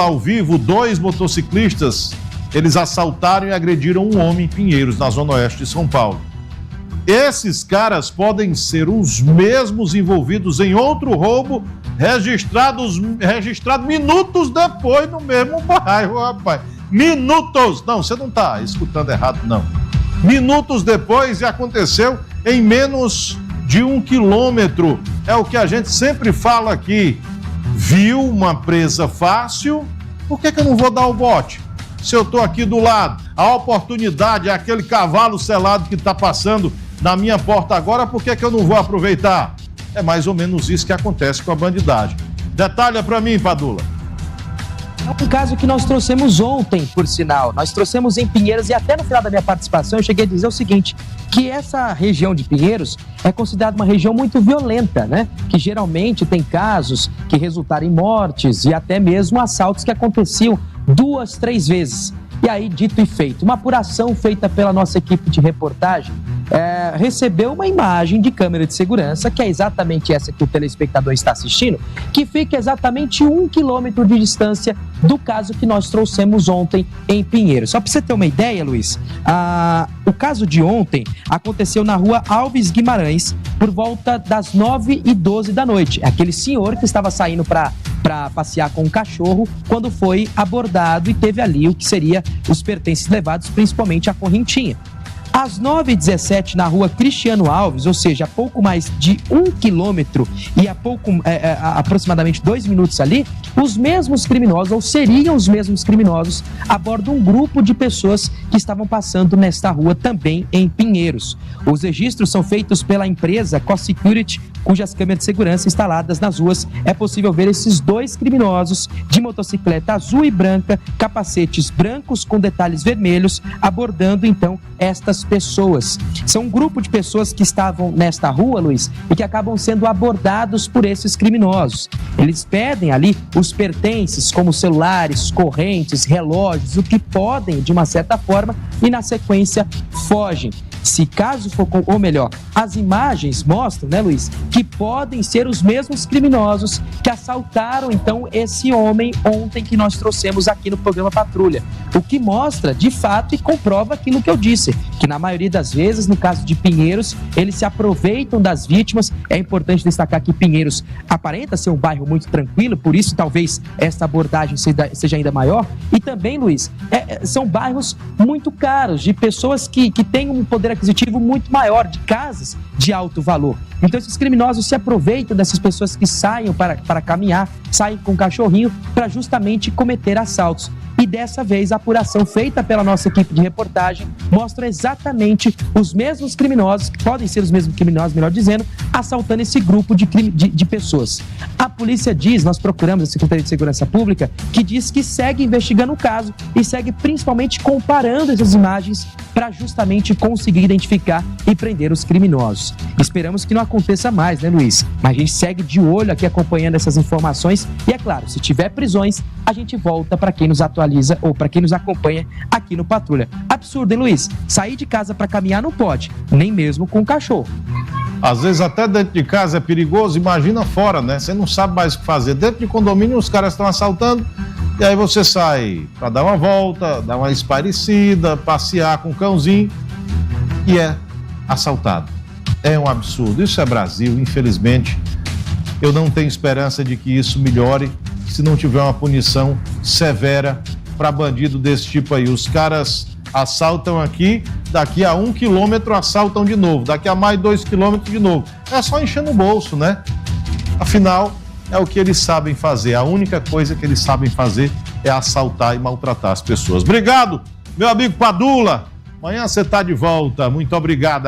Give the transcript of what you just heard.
ao vivo, 2 motociclistas, eles assaltaram e agrediram um homem em Pinheiros, na zona oeste de São Paulo. Esses caras podem ser os mesmos envolvidos em outro roubo, registrado minutos depois no mesmo bairro, rapaz. Minutos! Não, você não está escutando errado, não. Minutos depois, e aconteceu em menos de 1 quilômetro. É o que a gente sempre fala aqui. Viu uma presa fácil, por que eu não vou dar o bote? Se eu estou aqui do lado, a oportunidade é aquele cavalo selado que está passando na minha porta agora, por que eu não vou aproveitar? É mais ou menos isso que acontece com a bandidagem. Detalha para mim, Padula. É um caso que nós trouxemos ontem, por sinal. Nós trouxemos em Pinheiros e até no final da minha participação eu cheguei a dizer o seguinte, que essa região de Pinheiros é considerada uma região muito violenta, né? Que geralmente tem casos que resultaram em mortes e até mesmo assaltos que aconteciam 2, 3 vezes. E aí, dito e feito, uma apuração feita pela nossa equipe de reportagem recebeu uma imagem de câmera de segurança, que é exatamente essa que o telespectador está assistindo, que fica exatamente 1 quilômetro de distância do caso que nós trouxemos ontem em Pinheiros. Só para você ter uma ideia, Luiz, o caso de ontem aconteceu na rua Alves Guimarães, por volta das 9h12 da noite. Aquele senhor que estava saindo para passear com o cachorro, quando foi abordado e teve ali o que seria os pertences levados, principalmente a correntinha. Às 9h17, na rua Cristiano Alves, ou seja, a pouco mais de 1 quilômetro e aproximadamente 2 minutos ali, os mesmos criminosos, ou seriam os mesmos criminosos, abordam um grupo de pessoas que estavam passando nesta rua também em Pinheiros. Os registros são feitos pela empresa Co-Security, cujas câmeras de segurança instaladas nas ruas é possível ver esses 2 criminosos de motocicleta azul e branca, capacetes brancos com detalhes vermelhos, abordando então estas pessoas. São um grupo de pessoas que estavam nesta rua, Luiz, e que acabam sendo abordados por esses criminosos. Eles pedem ali os pertences, como celulares, correntes, relógios, o que podem, de uma certa forma, e na sequência fogem. Se caso for, ou melhor, as imagens mostram, né, Luiz, que podem ser os mesmos criminosos que assaltaram, então, esse homem ontem que nós trouxemos aqui no programa Patrulha. O que mostra, de fato, e comprova aquilo que eu disse, que na maioria das vezes, no caso de Pinheiros, eles se aproveitam das vítimas. É importante destacar que Pinheiros aparenta ser um bairro muito tranquilo, por isso talvez essa abordagem seja ainda maior. E também, Luiz, são bairros muito caros, de pessoas que têm um poder aquisitivo muito maior, de casas de alto valor. Então esses criminosos se aproveitam dessas pessoas que saem para caminhar, saem com o cachorrinho para justamente cometer assaltos. E dessa vez a apuração feita pela nossa equipe de reportagem mostra exatamente os mesmos criminosos, que podem ser os mesmos criminosos, melhor dizendo, assaltando esse grupo de pessoas. A polícia diz, nós procuramos a Secretaria de Segurança Pública, que diz que segue investigando o caso e segue principalmente comparando essas imagens para justamente conseguir identificar e prender os criminosos. Esperamos que não aconteça mais, né, Luiz? Mas a gente segue de olho aqui acompanhando essas informações e, é claro, se tiver prisões, a gente volta para quem nos atualiza ou para quem nos acompanha aqui no Patrulha. Absurdo, hein, Luiz? Sair de casa para caminhar não pode, nem mesmo com o cachorro. Às vezes até dentro de casa é perigoso, imagina fora, né? Você não sabe mais o que fazer. Dentro de condomínio os caras estão assaltando e aí você sai para dar uma volta, dar uma espairecida, passear com o cãozinho e é assaltado. É um absurdo. Isso é Brasil, infelizmente. Eu não tenho esperança de que isso melhore se não tiver uma punição severa para bandido desse tipo aí. Os caras assaltam aqui, daqui a 1 quilômetro assaltam de novo, daqui a mais 2 quilômetros de novo. É só encher no bolso, né? Afinal, é o que eles sabem fazer. A única coisa que eles sabem fazer é assaltar e maltratar as pessoas. Obrigado, meu amigo Padula. Amanhã você está de volta. Muito obrigado.